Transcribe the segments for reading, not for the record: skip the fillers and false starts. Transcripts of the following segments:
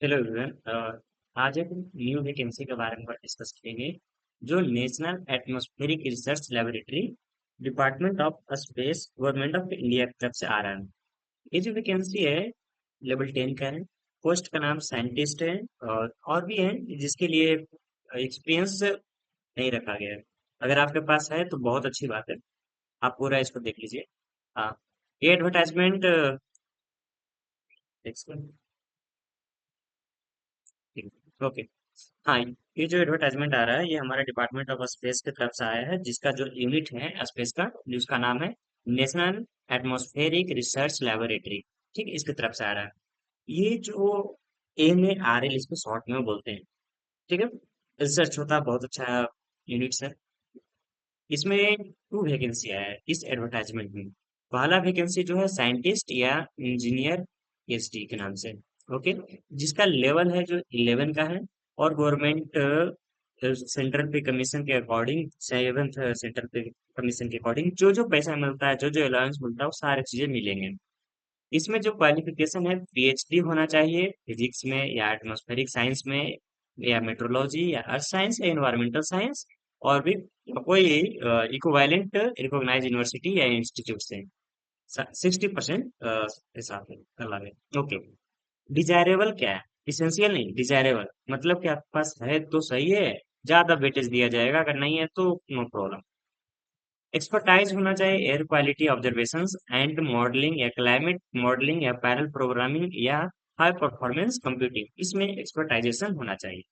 Hello everyone. आज एक new vacancy के बारे में डिस्कस करेंगे जो national atmospheric research laboratory department of space government of India की तरफ से आ रहा है। ये जो वैकेंसी है लेवल 10 का है। पोस्ट का नाम साइंटिस्ट है और भी है जिसके लिए एक्सपीरियंस नहीं रखा गया है। अगर आपके पास है तो बहुत अच्छी बात है, आप पूरा इसको देख लीजिए। हाँ, ये एडवर्टाइजमेंट ओके। हाँ, ये जो एडवर्टाइजमेंट आ रहा है ये हमारे डिपार्टमेंट ऑफ स्पेस की तरफ से आया है, जिसका जो यूनिट है स्पेस का, जिसका नाम है नेशनल एटमॉस्फेरिक रिसर्च लेबोरेटरी। ठीक है, इसकी तरफ से आ रहा है। ये जो NARL इसको शॉर्ट में बोलते हैं। ठीक है, रिसर्च होता है, बहुत अच्छा यूनिट है। इसमें टू वैकेंसी है इस एडवर्टाइजमेंट में। पहला वैकेंसी जो है साइंटिस्ट या इंजीनियर PhD के नाम से। ओके, जिसका लेवल है जो 11 का है। और गवर्नमेंट सेंट्रल पे कमीशन के अकॉर्डिंग, सेवेंथ सेंट्रल पे कमीशन के अकॉर्डिंग जो जो पैसा मिलता है, जो जो अलाउंस मिलता है, वो सारी चीजें मिलेंगे। इसमें जो क्वालिफिकेशन है PhD होना चाहिए फिजिक्स में या एटमॉस्फेरिक साइंस में या मेट्रोलॉजी या अर्थ साइंस या इन्वायरमेंटल साइंस, और भी कोई इक्विवेलेंट रिकॉग्नाइज यूनिवर्सिटी या इंस्टीट्यूट से 60% हिसाब से कर लागे। ओके, डिजायरेबल क्या है? इसेंशियल नहीं, डिजायरेबल मतलब कि आपके पास है तो सही है, ज्यादा वेटेज दिया जाएगा, अगर नहीं है तो नो प्रॉब्लम। एक्सपर्टाइज होना चाहिए air quality observations and modelling या क्लाइमेट मॉडलिंग या पैरल प्रोग्रामिंग या हाई परफॉर्मेंस कंप्यूटिंग, इसमें एक्सपर्टाइजेशन होना चाहिए।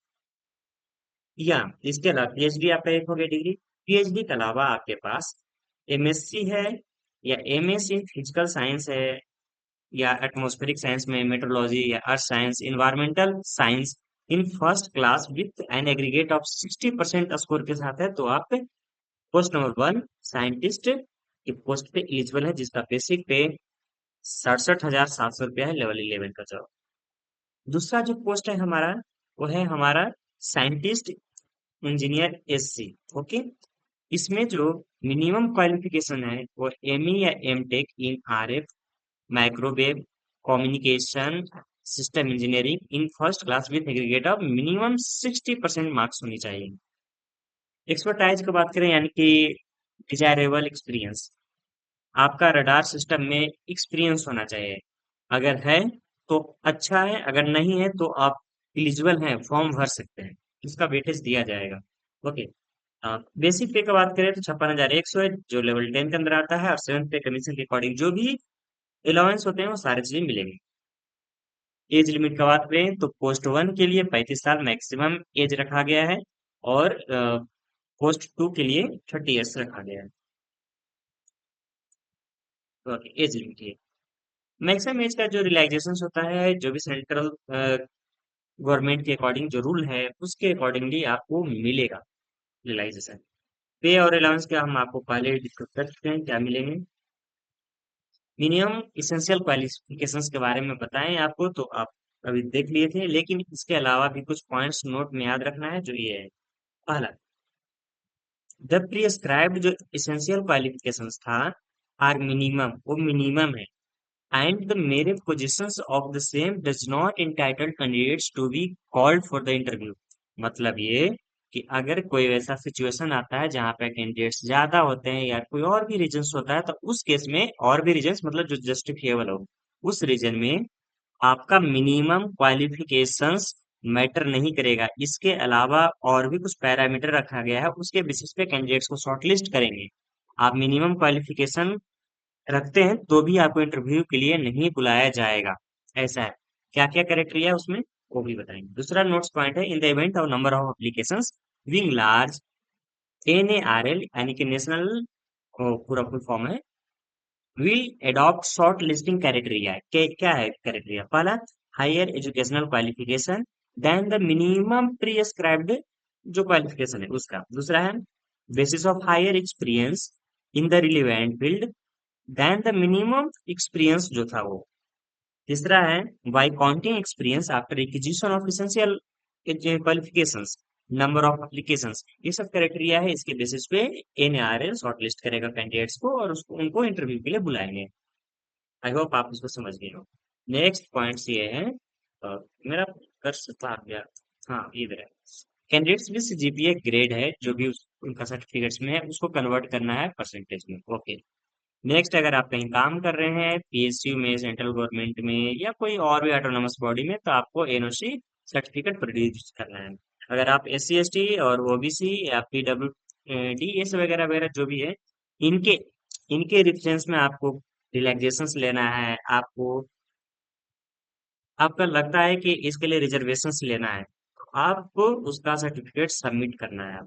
या इसके अलावा PhD आपका एक हो गया डिग्री। PhD के अलावा आपके पास MSc है या MS इन फिजिकल साइंस है या एटमॉस्फेरिक साइंस में मेट्रोलॉजी या earth science environmental science in first class with an aggregate of 60% score के साथ है, तो आप पोस्ट नंबर 1 साइंटिस्ट की पोस्ट पे एलिजिबल है, जिसका बेसिक पे 67,700 रुपया है, लेवल 11 का जॉब। दूसरा जो पोस्ट है हमारा, वो है हमारा साइंटिस्ट इंजीनियर SC। ओके, इसमें जो मिनिमम क्वालिफिकेशन है वो ME या MTech in RF microwave communication system engineering in first class with aggregate of minimum 60% marks होनी चाहिए। एक्सपर्टाइज की बात करें, यानी कि डिजायरेबल एक्सपीरियंस, आपका रडार सिस्टम में एक्सपीरियंस होना चाहिए। अगर है तो अच्छा है, अगर नहीं है तो आप एलिजिबल हैं, फॉर्म भर सकते हैं, इसका वेटेज दिया जाएगा। ओके, बेसिक पे का बात करें तो 56,100 है, जो लेवल 10 के अंदर आता है, और 7th पे कमीशन के अकॉर्डिंग जो भी अलाउंस होते हैं वो सारी चीजें मिलेंगी। एज लिमिट का बात करें तो पोस्ट 1 के लिए 35 साल मैक्सिमम एज रखा गया है, और पोस्ट 2 के लिए 30 ईयर्स रखा गया है। ओके, एज लिमिट है। मैक्सिमम एज का जो रिलैक्सेशन होता है, जो भी सेंट्रल गवर्नमेंट के अकॉर्डिंग जो रूल है उसके अकॉर्डिंगली आपको मिलेगा रिलैक्सेशन। पे और अलाउंस का हम आपको पहले डिस्कस कर चुके हैं, क्या मिलेंगे। मिनिमम इसेंशियल क्वालिफिकेशंस के बारे में बताएं आपको, तो आप अभी देख लिए थे, लेकिन इसके अलावा भी कुछ पॉइंट्स नोट में याद रखना है, जो ये है। पहला, द प्रिस्क्राइब्ड जो इसेंशियल क्वालिफिकेशंस था आर मिनिमम, वो मिनिमम है, and the merit positions of the same does not entitled candidates to be called for the interview। मतलब ये कि अगर कोई ऐसा सिचुएशन आता है जहां पे कैंडिडेट्स ज्यादा होते हैं या कोई और भी रीजंस होता है, तो उस केस में, और भी रीजंस मतलब जो जस्टिफिएबल हो, उस रीजन में आपका मिनिमम क्वालिफिकेशंस मैटर नहीं करेगा। इसके अलावा और भी कुछ पैरामीटर रखा गया है, उसके बेसिस पे कैंडिडेट्स को शॉर्टलिस्ट करेंगे। आप मिनिमम क्वालिफिकेशन रखते हैं तो भी आपको इंटरव्यू के लिए नहीं बुलाया जाएगा, ऐसा है। क्या क्या क्राइटेरिया है उसमें, वो भी बताएंगे। दूसरा नोट्स पॉइंट है, in the event of number of applications being large, NARL यानी कि नेशनल, पूरा फुल फॉर्म है, will adopt shortlisting criteria. क्या है क्राइटेरिया? पहला, higher educational qualification then the minimum prescribed जो क्वालिफिकेशन है उसका। दूसरा है basis of higher experience in the relevant field then the minimum experience जो था वो। तीसरा है by counting experience after acquisition of essential qualifications, number of applications. ये सब क्राइटेरिया है, इसके बेसिस पे NARL शॉर्टलिस्ट करेगा कैंडिडेट्स को और उसको उनको इंटरव्यू के लिए बुलाएंगे। आई होप आप इसको समझ गए हो। नेक्स्ट पॉइंट्स ये है, मेरा कर सकता आप यार। हाँ, इधर है। कैंडिडेट्स विद जीपीए ग्रेड है जो भी उनका सर्टिफिकेट्स में है उसको कन्वर्ट करना है परसेंटेज में। ओके। नेक्स्ट, अगर आप कहीं काम कर रहे हैं पीएसयू में, सेंट्रल गवर्नमेंट में या कोई और भी ऑटोनोमस बॉडी में, तो आपको एनओसी सर्टिफिकेट प्रोड्यूस करना है। अगर आप एस सी एस टी और ओबीसी या पीडब्ल्यू डी एस वगैरह वगैरह जो भी है, इनके इनके रेफरेंस में आपको रिलैक्सेशंस लेना है। आपका लगता है कि इसके लिए रिजर्वेशंस लेना है, तो आपको उसका सर्टिफिकेट सबमिट करना है।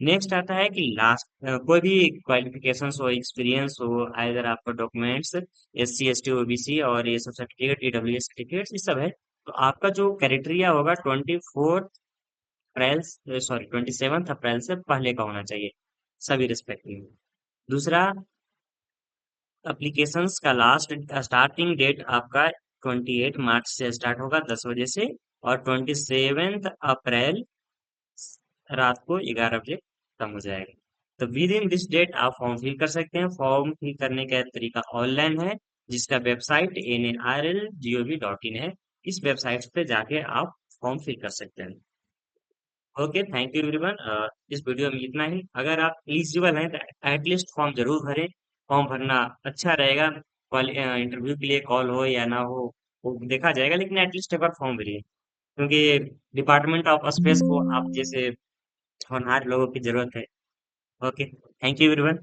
नेक्स्ट आता है कि लास्ट कोई भी क्वालिफिकेशंस हो, एक्सपीरियंस हो, अगर आपका documents S C S T OBC और ये सब सर्टिफिकेट ईडब्ल्यू सर्टिफिकेट ये सब है, तो आपका जो क्राइटेरिया होगा 24 अप्रैल, सॉरी 27 अप्रैल से पहले का होना चाहिए सभी रिस्पेक्टिव। दूसरा, एप्लीकेशंस का लास्ट स्टार्टिंग डेट आपका 28 मार्च से स्टार्ट होगा 10 बजे से, और 27 अप्रैल रात को 11 बजे खत्म हो जाएगा। तो विद इन दिस डेट आप फॉर्म फिल कर सकते हैं। फॉर्म फिल करने का तरीका ऑनलाइन है, जिसका वेबसाइट NARLGOV.in है। इस वेबसाइट पे जाके आप फॉर्म फिल कर सकते हैं। Okay, thank you everyone. इस वीडियो में इतना ही। अगर आप एलिजिबल हैं तो एटलीस्ट फॉर्म जरूर भरें। फॉर्म भरना अच्छा रहेगा। इंटरव्यू के लिए कॉल हो या ना हो वो देखा जाएगा, लेकिन एटलीस्ट एक बार फॉर्म भरिए, क्योंकि डिपार्टमेंट ऑफ स्पेस को आप जैसे होनहार लोगों की जरूरत है। Okay, thank you everyone.